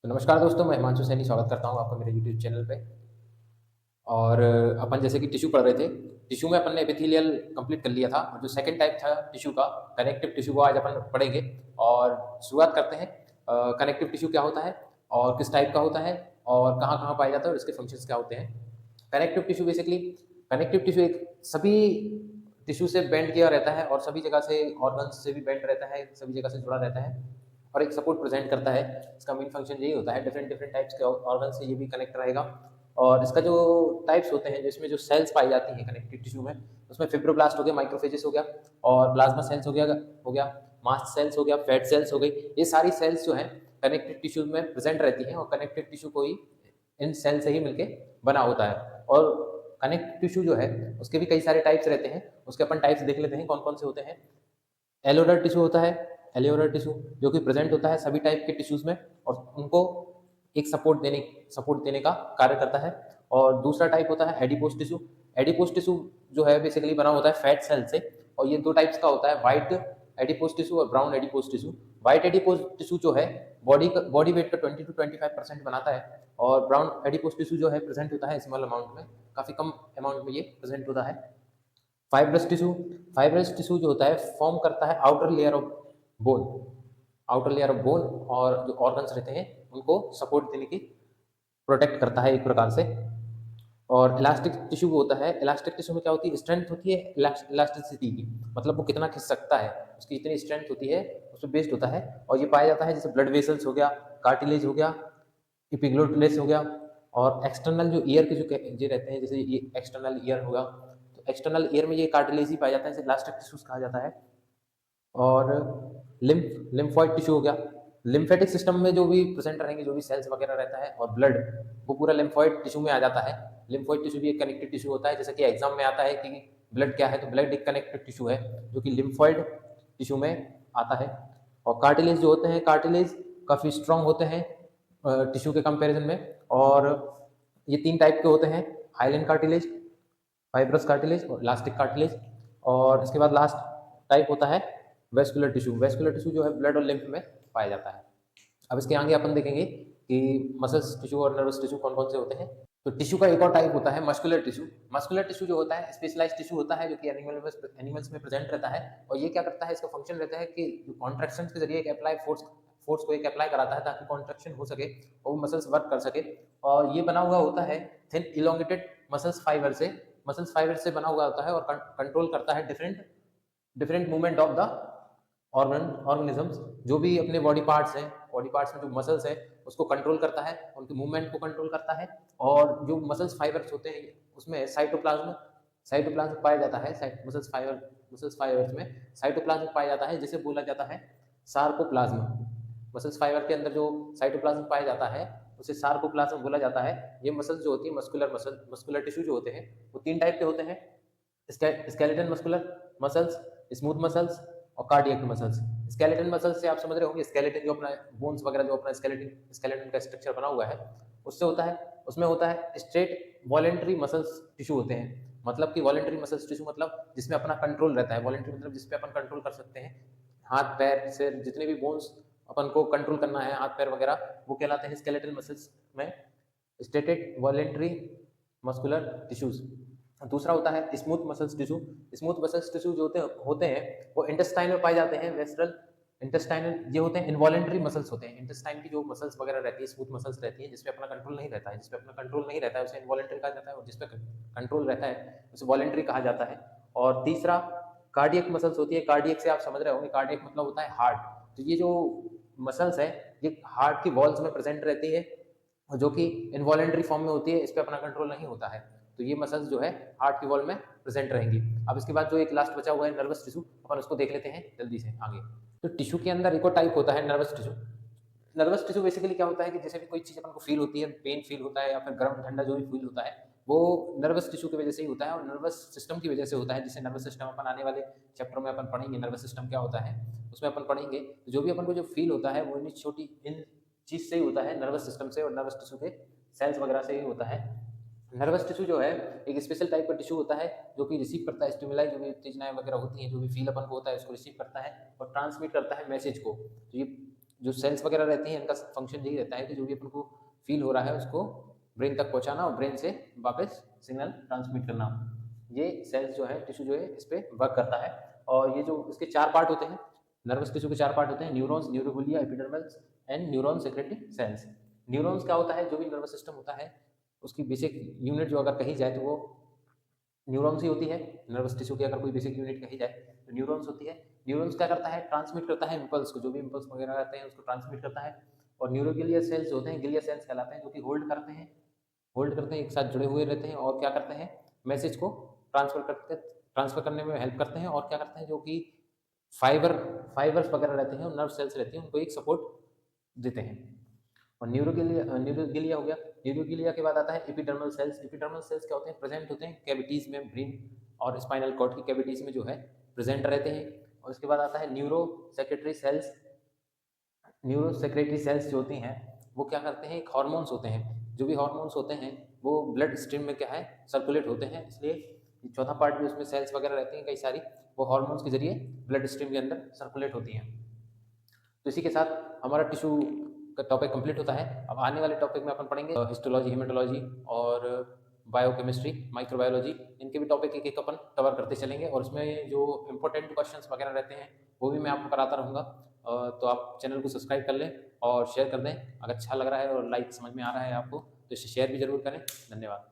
तो नमस्कार दोस्तों, मैं हिमांशु सैनी स्वागत करता हूँ आपका मेरे यूट्यूब चैनल पे। और अपन जैसे कि टिश्यू पढ़ रहे थे, टिश्यू में अपन ने एपिथेलियल कंप्लीट कर लिया था और जो सेकंड टाइप था टिश्यू का, कनेक्टिव टिश्यू, वो आज अपन पढ़ेंगे। और शुरुआत करते हैं। कनेक्टिव टिश्यू क्या होता है और किस टाइप का होता है और कहाँ-कहाँ पाया जाता है और इसके फंक्शंस क्या होते हैं। Connective tissue basically, connective tissue एक सभी टिश्यू से बैंड किया रहता है और सभी जगह से ऑर्गन्स से भी बैंड रहता है, सभी जगह से जुड़ा रहता है और एक सपोर्ट प्रेजेंट करता है। इसका मेन फंक्शन यही होता है। डिफरेंट डिफरेंट टाइप्स के ऑर्गन से ये भी कनेक्ट रहेगा। और इसका जो टाइप्स होते हैं, जिसमें जो सेल्स पाई जाती हैं कनेक्टिव टिश्यू में, उसमें फिब्रोब्लास्ट हो गया, माइक्रोफेजेस हो गया और प्लाज्मा सेल्स हो गया मास्ट सेल्स हो गया, फैट सेल्स हो गई। ये सारी सेल्स जो हैं कनेक्टिव टिश्यू में प्रेजेंट रहती हैं और कनेक्टिव टिश्यू को ही इन सेल से ही मिलके बना होता है। और कनेक्टिव टिश्यू जो है उसके भी कई सारे टाइप्स रहते हैं। उसके अपन टाइप्स देख लेते हैं कौन कौन से होते हैं। एलोडर टिश्यू होता है, एलियोलर टिश्यू, जो कि प्रेजेंट होता है सभी टाइप के टिश्यूज में और उनको एक सपोर्ट देने का कार्य करता है। और दूसरा टाइप होता है एडिपोस टिश्यू। एडिपोस टिश्यू जो है बेसिकली बना होता है फैट सेल से और ये दो टाइप्स का होता है, व्हाइट एडिपोस टिश्यू और brown adipose tissue. White adipose tissue जो है बॉडी वेट का 20 to 25% बनाता है और ब्राउन एडिपोस टिश्यू जो है प्रेजेंट होता है स्मॉल अमाउंट में, काफी कम अमाउंट में ये प्रेजेंट होता है। फाइब्रस टिश्यू जो होता है फॉर्म करता है bone outer layer of bone और जो ऑर्गन्स रहते हैं उनको सपोर्ट देने की प्रोटेक्ट करता है एक प्रकार से। और इलास्टिक टिश्यू होता है, इलास्टिक टिश्यू में क्या होती है, स्ट्रेंथ होती है इलास्टिसिटी की, मतलब वो कितना खिंच सकता है, उसकी इतनी स्ट्रेंथ होती है, उस पर बेस्ड होता है। और ये पाया जाता है जैसे ब्लड वेसल्स हो गया, कार्टिलेज हो गया, इपिग्लोटिलेस हो गया। और एक्सटर्नल जो ईयर के जो रहते हैं, जैसे ये एक्सटर्नल ईयर होगा, तो एक्सटर्नल ईयर में ये कार्टिलेज ही पाया जाता है, इसे इलास्टिक टिश्यूज कहा जाता है। और लिम्फॉइड टिश्यू हो गया, लिम्फेटिक सिस्टम में जो भी प्रेजेंट रहेंगे, जो भी सेल्स वगैरह रहता है और ब्लड, वो पूरा लिम्फॉइड टिश्यू में आ जाता है। लिम्फॉइड टिश्यू भी एक कनेक्टिव टिश्यू होता है, जैसे कि एग्जाम में आता है कि ब्लड क्या है, तो ब्लड एक कनेक्टिव टिश्यू है जो कि लिम्फॉइड टिश्यू में आता है। और कार्टिलेज जो होते हैं, कार्टिलेज काफ़ी स्ट्रॉन्ग होते हैं टिश्यू के कंपेरिजन में। और ये तीन टाइप के होते हैं, हाइलेन कार्टिलेज, फाइब्रस कार्टिलेज और इलास्टिक कार्टिलेज। और इसके बाद लास्ट टाइप होता है वेस्कुलर टिश्यू। वेस्कुलर टिश्यू जो है ब्लड और लिम्फ में पाया जाता है। अब इसके आगे अपन देखेंगे कि मसल्स टिश्यू और नर्वस टिश्यू कौन कौन से होते हैं। तो टिश्यू का एक और टाइप होता है मस्कुलर टिश्यू। मस्कुलर टिश्यू जो होता है स्पेशलाइज्ड टिश्यू होता है, जो कि एनिमल्स में प्रेजेंट रहता है। और ये क्या करता है, इसका फंक्शन रहता है कि जो कॉन्ट्रैक्शन के जरिए एक अप्लाई फोर्स को एक अप्लाई कराता है ताकि कॉन्ट्रैक्शन हो सके और वो मसल्स वर्क कर सके। और ये बना हुआ होता है थिन इलोंगेटेड मसल्स फाइबर से बना हुआ होता है और कंट्रोल करता है different different movement of the organisms. जो भी अपने बॉडी पार्ट्स में जो मसल्स है उसको कंट्रोल करता है, उनके मूवमेंट को कंट्रोल करता है। और जो मसल्स फाइबर्स होते हैं उसमें साइटोप्लाज्म साइटोप्लाज्म पाया जाता है। मसल्स फाइबर्स में साइटोप्लाज्म पाया जाता है, जिसे बोला जाता है सार्कोप्लाज्म। मसल्स फाइबर के अंदर जो साइटोप्लाज्म पाया जाता है उसे सार्कोप्लाज्म बोला जाता है। ये मसल्स जो होती है मस्कुलर टिश्यू जो होते हैं, वो तीन टाइप के होते हैं, skeleton muscular muscles, smooth muscles और कार्डियक मसल्स। स्केलेटन मसल्स से आप समझ रहे होंगे, स्केलेटन जो अपना बोन्स वगैरह, जो अपना स्केलेटन का स्ट्रक्चर बना हुआ है उससे होता है। उसमें होता है स्ट्रेट वॉलेंट्री मसल्स टिश्यू होते हैं, मतलब कि वॉलेंट्री मसल्स टिश्यू मतलब जिसमें अपना कंट्रोल रहता है। वॉलेंट्री मतलब जिसपे अपन कंट्रोल कर सकते हैं, हाथ पैर से जितने भी बोन्स अपन को कंट्रोल करना है, हाथ पैर वगैरह, वो कहलाते हैं स्केलेटल मसल्स में स्टेटेड वॉलेंट्री मस्कुलर टिश्यूज। दूसरा होता है smooth muscles tissue. Smooth muscles tissue जो होते हैं वो इंटेस्टाइन में पाए जाते हैं, वेस्ट्रल इंटेस्टाइनल। ये होते हैं इनवॉलेंट्री मसल्स होते हैं। इंटेस्टाइन की जो मसल्स वगैरह रहती है, स्मूथ मसल्स रहती है, जिसपे अपना कंट्रोल नहीं रहता है, उसे इनवॉलेंट्री कहा जाता है, और जिसपे कंट्रोल रहता है उसे वॉलेंट्री कहा जाता है। और तीसरा कार्डियक मसल्स होती है। कार्डियक से आप समझ रहे होंगे, कार्डियक मतलब होता है हार्ट। तो ये जो मसल्स है ये हार्ट की वॉल्स में प्रेजेंट रहती है, जो कि इनवॉलेंट्री फॉर्म में होती है, इस पे अपना कंट्रोल नहीं होता है। तो ये मसल्स जो है हार्ट की वॉल में प्रेजेंट रहेंगी। अब इसके बाद जो एक लास्ट बचा हुआ है नर्वस टिश्यू, अपन उसको देख लेते हैं जल्दी से आगे। तो टिश्यू के अंदर एक और टाइप होता है nervous tissue. Nervous tissue basically क्या होता है कि जैसे भी कोई चीज़ अपन को फील होती है, पेन फील होता है या फिर गर्म ठंडा जो भी फील होता है, वो नर्वस टिश्यू की वजह से ही होता है और नर्वस सिस्टम की वजह से होता है। जिसे नर्वस सिस्टम अपन आने वाले चैप्टर में अपन पढ़ेंगे, नर्वस सिस्टम क्या होता है उसमें अपन पढ़ेंगे। तो जो भी अपन को जो फील होता है वो इन चीज़ से ही होता है, नर्वस सिस्टम से और नर्वस टिश्यू के सेल्स वगैरह से ही होता है। नर्वस टिश्यू जो है एक स्पेशल टाइप का टिश्यू होता है, जो कि रिसीव करता है स्टिमुलाई, जो भी उत्तेजनाएं वगैरह होती हैं, जो भी फील अपन को होता है उसको रिसीव करता है और ट्रांसमिट करता है मैसेज को। तो ये जो सेल्स वगैरह रहती हैं इनका फंक्शन यही रहता है कि जो भी अपन को फील हो रहा है उसको ब्रेन तक पहुंचाना और ब्रेन से वापस सिग्नल ट्रांसमिट करना। ये सेल्स जो है, टिश्यू जो है, इस पे वर्क करता है। और ये जो इसके 4 पार्ट होते हैं, नर्वस टिश्यू के 4 पार्ट होते हैं, neurons, neuroglia, epidermals and neuron secretary cells. Neurons क्या होता है, जो भी नर्वस सिस्टम होता है उसकी बेसिक यूनिट जो अगर कही जाए तो वो न्यूरॉन्स ही होती है। नर्वस टिश्यू की अगर कोई बेसिक यूनिट कही जाए तो न्यूरॉन्स होती है। न्यूरॉन्स क्या करता है, ट्रांसमिट करता है इम्पल्स को, जो भी इम्पल्स वगैरह रहते हैं उसको ट्रांसमिट करता है। और न्यूरोग्लिया सेल्स जो होते हैं, ग्लिया सेल्स कहलाते हैं, जो कि होल्ड करते हैं, एक साथ जुड़े हुए रहते हैं और क्या करते हैं, मैसेज को ट्रांसफर करने में हेल्प करते हैं। और क्या करते हैं, जो कि फाइबर्स वगैरह रहते हैं, नर्व सेल्स रहती हैं, उनको एक सपोर्ट देते हैं। और न्यूरोगिलिया हो गया। न्यूरोगिलिया के बाद आता है एपिडर्मल सेल्स। एपिडर्मल सेल्स क्या होते हैं, प्रेजेंट होते हैं कैविटीज में, ब्रेन और स्पाइनल कॉर्ड की कैविटीज में जो है प्रेजेंट रहते हैं। और उसके बाद आता है neuro secretory cells. Neuro secretory cells जो होती हैं वो क्या करते हैं, एक हार्मोन्स होते हैं, जो भी हार्मोन्स होते हैं वो ब्लड स्ट्रीम में क्या है, सर्कुलेट होते हैं। इसलिए चौथा पार्ट भी उसमें सेल्स वगैरह रहती हैं कई सारी, वो हार्मोन्स के जरिए ब्लड स्ट्रीम के अंदर सर्कुलेट होती हैं। तो इसी के साथ हमारा टिश्यू का टॉपिक कंप्लीट होता है। अब आने वाले टॉपिक में अपन पढ़ेंगे हिस्टोलॉजी, हेमेटोलॉजी और बायोकेमिस्ट्री, माइक्रोबायोलॉजी। इनके भी टॉपिक एक एक अपन कवर करते चलेंगे और इसमें जो इंपॉर्टेंट क्वेश्चंस वगैरह रहते हैं वो भी मैं आपको कराता रहूँगा। तो आप चैनल को सब्सक्राइब कर लें और शेयर कर दें अगर अच्छा लग रहा है और लाइक समझ में आ रहा है आपको, तो इसे शेयर भी जरूर करें। धन्यवाद।